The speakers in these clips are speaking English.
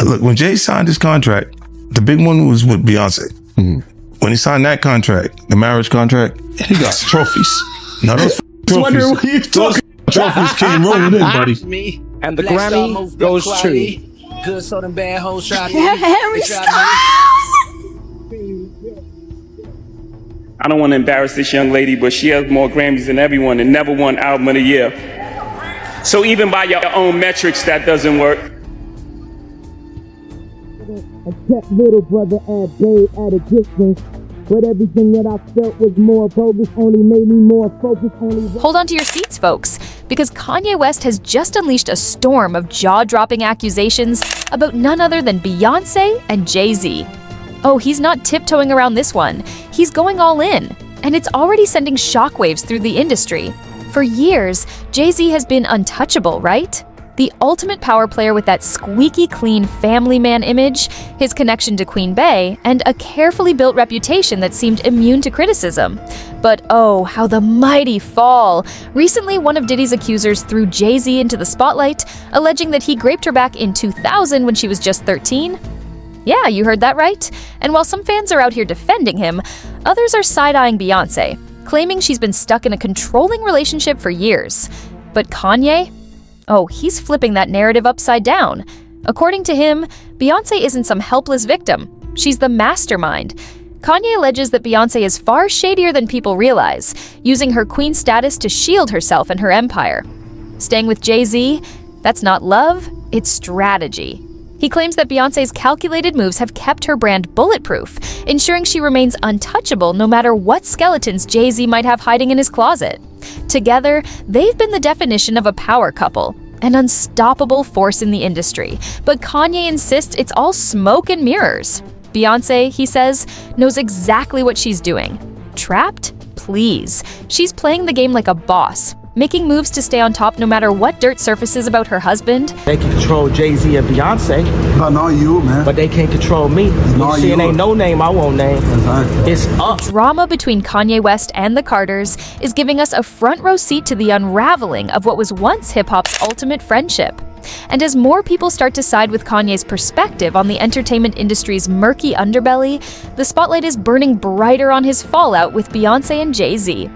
Look, when Jay signed his contract, the big one was with Beyonce. Mm-hmm. When he signed that contract, the marriage contract, he got trophies. Now those trophies, trophies came rolling in, buddy. And the Grammy goes to good, so them bad hoes try me. Harry Styles. I don't want to embarrass this young lady, but she has more Grammys than everyone and never won Album of the Year. So even by your own metrics, that doesn't work. I kept little brother at bay at a distance, but everything that I felt was more bogus, only made me more focused. Hold on to your seats, folks, because Kanye West has just unleashed a storm of jaw-dropping accusations about none other than Beyoncé and Jay Z. Oh, he's not tiptoeing around this one. He's going all in, and it's already sending shockwaves through the industry. For years, Jay Z has been untouchable, right? The ultimate power player with that squeaky clean family man image, his connection to Queen Bey, and a carefully built reputation that seemed immune to criticism. But oh, how the mighty fall! Recently, one of Diddy's accusers threw Jay Z into the spotlight, alleging that he raped her back in 2000 when she was just 13. Yeah, you heard that right. And while some fans are out here defending him, others are side-eyeing Beyoncé, claiming she's been stuck in a controlling relationship for years. But Kanye? Oh, he's flipping that narrative upside down. According to him, Beyoncé isn't some helpless victim. She's the mastermind. Kanye alleges that Beyoncé is far shadier than people realize, using her queen status to shield herself and her empire. Staying with Jay Z? That's not love, it's strategy. He claims that Beyoncé's calculated moves have kept her brand bulletproof, ensuring she remains untouchable no matter what skeletons Jay Z might have hiding in his closet. Together, they've been the definition of a power couple, an unstoppable force in the industry. But Kanye insists it's all smoke and mirrors. Beyoncé, he says, knows exactly what she's doing. Trapped? Please. She's playing the game like a boss, making moves to stay on top no matter what dirt surfaces about her husband. They can control Jay-Z and Beyonce. But not you, man. But they can't control me. You see, it ain't no name I won't name. Exactly. It's up. Drama between Kanye West and the Carters is giving us a front row seat to the unraveling of what was once hip-hop's ultimate friendship. And as more people start to side with Kanye's perspective on the entertainment industry's murky underbelly, the spotlight is burning brighter on his fallout with Beyoncé and Jay Z.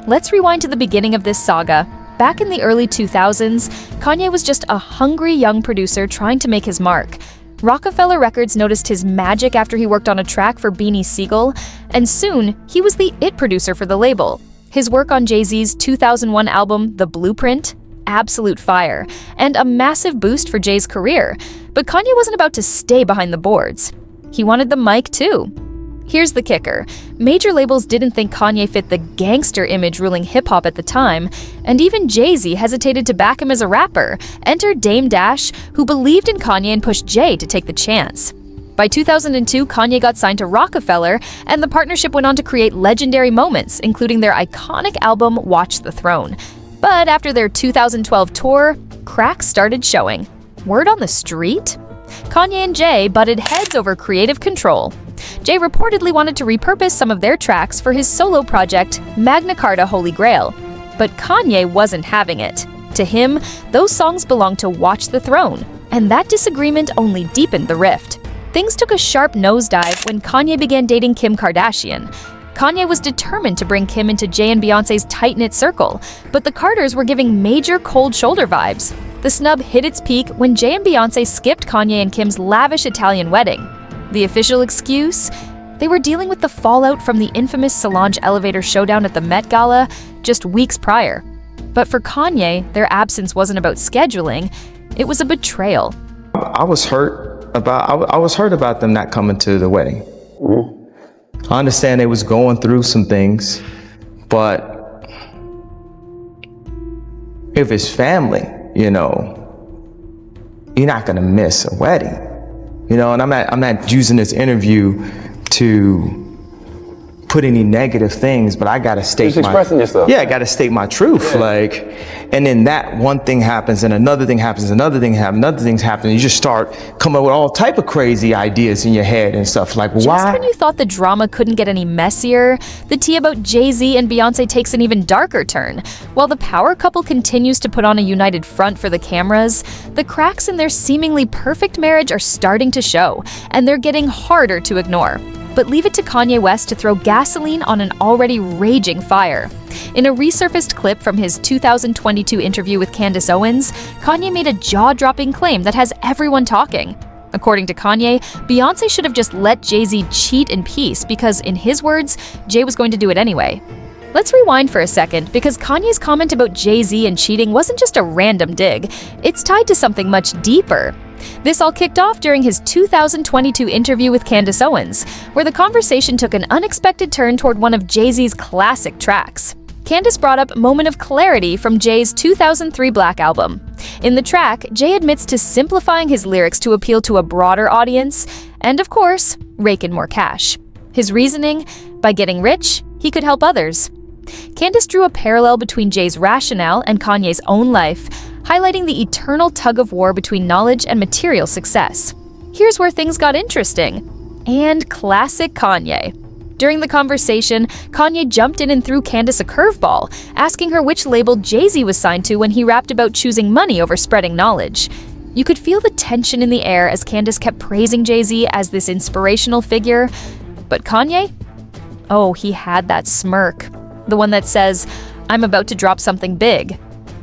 Let's rewind to the beginning of this saga. Back in the early 2000s, Kanye was just a hungry young producer trying to make his mark. Rockefeller Records noticed his magic after he worked on a track for Beanie Sigel, and soon, he was the it producer for the label. His work on Jay-Z's 2001 album, The Blueprint, absolute fire, and a massive boost for Jay's career. But Kanye wasn't about to stay behind the boards. He wanted the mic too. Here's the kicker. Major labels didn't think Kanye fit the gangster image ruling hip-hop at the time, and even Jay-Z hesitated to back him as a rapper. Enter Dame Dash, who believed in Kanye and pushed Jay to take the chance. By 2002, Kanye got signed to Rockefeller, and the partnership went on to create legendary moments, including their iconic album, Watch the Throne. But after their 2012 tour, cracks started showing. Word on the street? Kanye and Jay butted heads over creative control. Jay reportedly wanted to repurpose some of their tracks for his solo project, Magna Carta Holy Grail. But Kanye wasn't having it. To him, those songs belonged to Watch the Throne, and that disagreement only deepened the rift. Things took a sharp nosedive when Kanye began dating Kim Kardashian. Kanye was determined to bring Kim into Jay and Beyoncé's tight-knit circle, but the Carters were giving major cold shoulder vibes. The snub hit its peak when Jay and Beyoncé skipped Kanye and Kim's lavish Italian wedding. The official excuse? They were dealing with the fallout from the infamous Solange elevator showdown at the Met Gala just weeks prior. But for Kanye, their absence wasn't about scheduling, it was a betrayal. I was hurt about them not coming to the wedding. I understand they was going through some things, but if it's family, you're not gonna miss a wedding. And I'm not using this interview to put any negative things, but I gotta state Just expressing yourself. Yeah, I gotta state my truth. Like, and then that one thing happens, and another thing happens, another thing happens, another thing's happening. You just start coming up with all type of crazy ideas in your head and stuff. Like, Just why? when you thought the drama couldn't get any messier, the tea about Jay-Z and Beyoncé takes an even darker turn. While the power couple continues to put on a united front for the cameras, the cracks in their seemingly perfect marriage are starting to show, and they're getting harder to ignore. But leave it to Kanye West to throw gasoline on an already raging fire. In a resurfaced clip from his 2022 interview with Candace Owens, Kanye made a jaw-dropping claim that has everyone talking. According to Kanye, Beyoncé should have just let Jay-Z cheat in peace because, in his words, Jay was going to do it anyway. Let's rewind for a second, because Kanye's comment about Jay-Z and cheating wasn't just a random dig. It's tied to something much deeper. This all kicked off during his 2022 interview with Candace Owens, where the conversation took an unexpected turn toward one of Jay-Z's classic tracks. Candace brought up Moment of Clarity from Jay's 2003 Black album. In the track, Jay admits to simplifying his lyrics to appeal to a broader audience, and of course, rake in more cash. His reasoning? By getting rich, he could help others. Candace drew a parallel between Jay's rationale and Kanye's own life, highlighting the eternal tug-of-war between knowledge and material success. Here's where things got interesting. And classic Kanye. During the conversation, Kanye jumped in and threw Candace a curveball, asking her which label Jay-Z was signed to when he rapped about choosing money over spreading knowledge. You could feel the tension in the air as Candace kept praising Jay-Z as this inspirational figure. But Kanye? Oh, he had that smirk. The one that says, "I'm about to drop something big."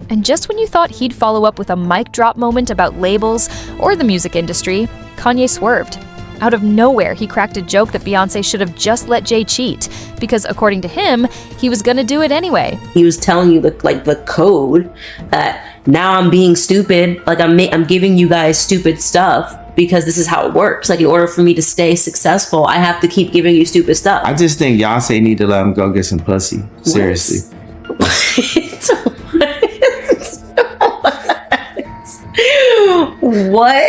And just when you thought he'd follow up with a mic drop moment about labels or the music industry, Kanye swerved. Out of nowhere, he cracked a joke that Beyoncé should have just let Jay cheat, because according to him, he was gonna do it anyway. He was telling you the code that now I'm being stupid, like I'm giving you guys stupid stuff because this is how it works. Like, in order for me to stay successful, I have to keep giving you stupid stuff. I just think Beyonce need to let him go get some pussy. Seriously. What?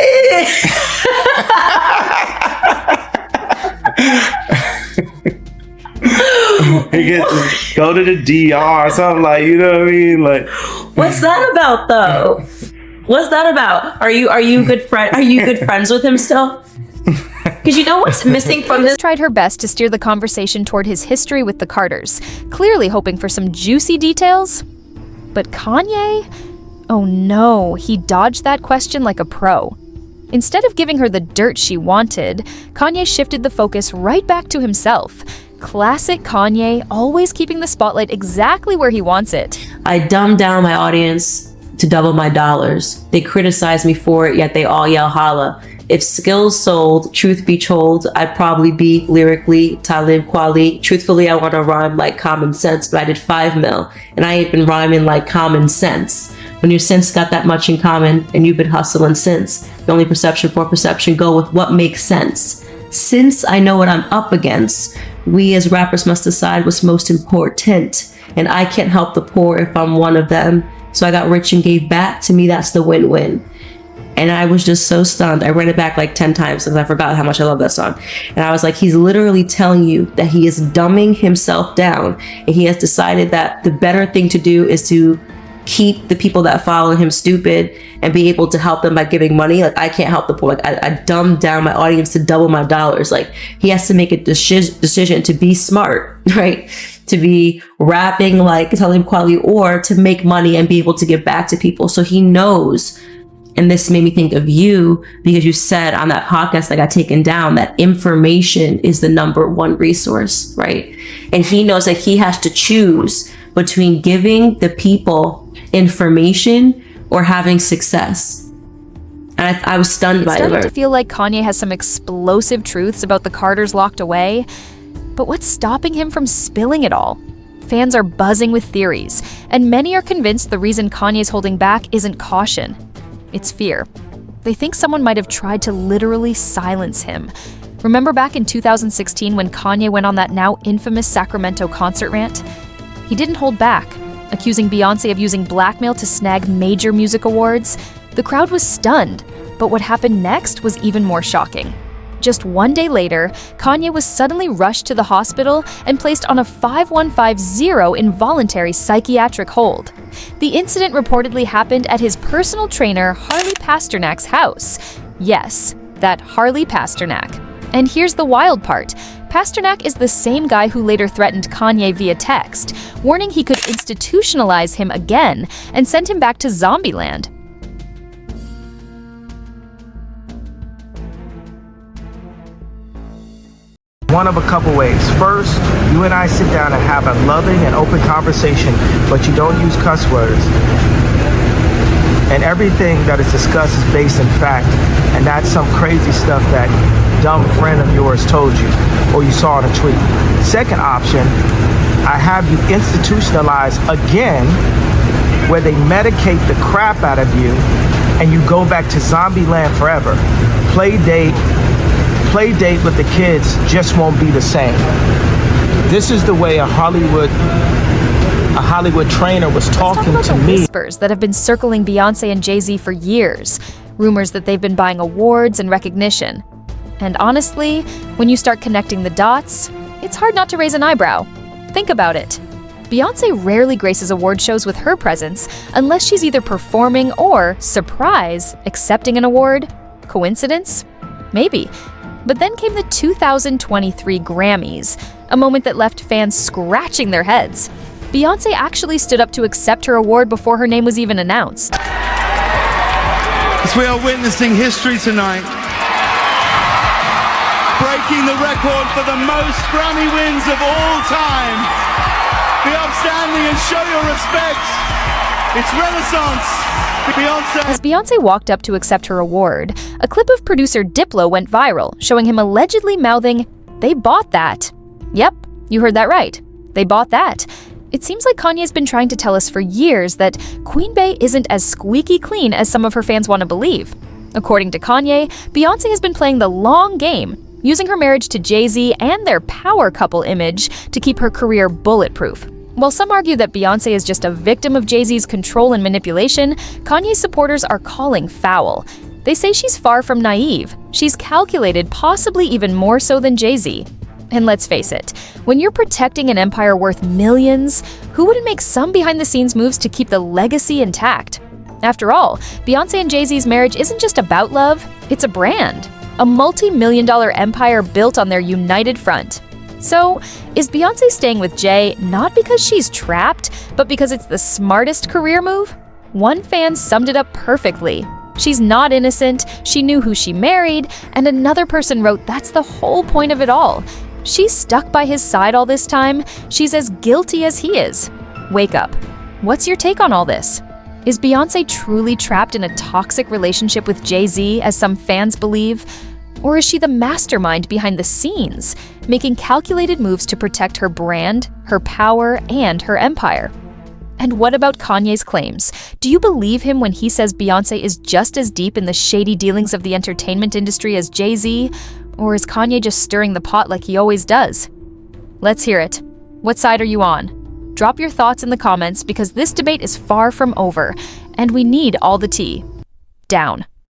He gets to go to the DR or something, like, you know what I mean? Like, what's that about though? What's that about? Are you good friend? Are you good friends with him still? Because you know what's missing from this? Tried her best to steer the conversation toward his history with the Carters, clearly hoping for some juicy details. But Kanye? Oh no, he dodged that question like a pro. Instead of giving her the dirt she wanted, Kanye shifted the focus right back to himself. Classic Kanye, always keeping the spotlight exactly where he wants it. I dumbed down my audience to double my dollars. They criticize me for it, yet they all yell holla. If skills sold, truth be told, I'd probably be lyrically Talib Kweli. Truthfully, I want to rhyme like common sense, but I did 5 mil, and I ain't been rhyming like common sense. When your sense got that much in common, and you've been hustling since, the only perception for perception go with what makes sense. Since I know what I'm up against, we as rappers must decide what's most important, and I can't help the poor if I'm one of them. So I got rich and gave back. To me, that's the win-win. And I was just so stunned. I ran it back like 10 times because I forgot how much I love that song. And I was like, he's literally telling you that he is dumbing himself down. And he has decided that the better thing to do is to keep the people that follow him stupid and be able to help them by giving money. Like, I can't help the poor. Like, I dumbed down my audience to double my dollars. Like, he has to make a decision to be smart, right? To be rapping like Talib Kweli, or to make money and be able to give back to people. So he knows. And this made me think of you, because you said on that podcast that got taken down that information is the #1 resource, right? And he knows that he has to choose between giving the people information or having success. And I was stunned by it. It's starting to feel like Kanye has some explosive truths about the Carters locked away. But what's stopping him from spilling it all? Fans are buzzing with theories, and many are convinced the reason Kanye's holding back isn't caution. It's fear. They think someone might have tried to literally silence him. Remember back in 2016 when Kanye went on that now infamous Sacramento concert rant? He didn't hold back, accusing Beyoncé of using blackmail to snag major music awards. The crowd was stunned, but what happened next was even more shocking. Just one day later, Kanye was suddenly rushed to the hospital and placed on a 5150 involuntary psychiatric hold. The incident reportedly happened at his personal trainer Harley Pasternak's house. Yes, that Harley Pasternak. And here's the wild part. Pasternak is the same guy who later threatened Kanye via text, warning he could institutionalize him again and send him back to Zombieland. One of a couple ways. First, you and I sit down and have a loving and open conversation, but you don't use cuss words. And everything that is discussed is based in fact, and that's some crazy stuff that dumb friend of yours told you, or you saw in a tweet. Second option, I have you institutionalized again, where they medicate the crap out of you, and you go back to Zombieland forever. Play date with the kids just won't be the same. This is the way a Hollywood trainer was talking to me. Whispers that have been circling Beyoncé and Jay Z for years, rumors that they've been buying awards and recognition. And honestly, when you start connecting the dots, it's hard not to raise an eyebrow. Think about it. Beyoncé rarely graces award shows with her presence unless she's either performing or, surprise, accepting an award. Coincidence? Maybe. But then came the 2023 Grammys, a moment that left fans scratching their heads. Beyoncé actually stood up to accept her award before her name was even announced. As we are witnessing history tonight, breaking the record for the most Grammy wins of all time. Be upstanding and show your respect. It's Renaissance. Beyoncé. As Beyoncé walked up to accept her award, a clip of producer Diplo went viral, showing him allegedly mouthing, "They bought that." Yep, you heard that right. They bought that. It seems like Kanye's been trying to tell us for years that Queen Bey isn't as squeaky clean as some of her fans want to believe. According to Kanye, Beyoncé has been playing the long game, using her marriage to Jay Z and their power couple image to keep her career bulletproof. While some argue that Beyoncé is just a victim of Jay Z's control and manipulation, Kanye's supporters are calling foul. They say she's far from naive. She's calculated, possibly even more so than Jay Z. And let's face it, when you're protecting an empire worth millions, who wouldn't make some behind-the-scenes moves to keep the legacy intact? After all, Beyoncé and Jay Z's marriage isn't just about love, it's a brand. A multi-million-dollar empire built on their united front. So, is Beyoncé staying with Jay not because she's trapped, but because it's the smartest career move? One fan summed it up perfectly. She's not innocent, she knew who she married, and another person wrote that's the whole point of it all. She's stuck by his side all this time, she's as guilty as he is. Wake up. What's your take on all this? Is Beyoncé truly trapped in a toxic relationship with Jay Z, as some fans believe? Or is she the mastermind behind the scenes, making calculated moves to protect her brand, her power, and her empire? And what about Kanye's claims? Do you believe him when he says Beyoncé is just as deep in the shady dealings of the entertainment industry as Jay Z? Or is Kanye just stirring the pot like he always does? Let's hear it. What side are you on? Drop your thoughts in the comments because this debate is far from over, and we need all the tea. Down.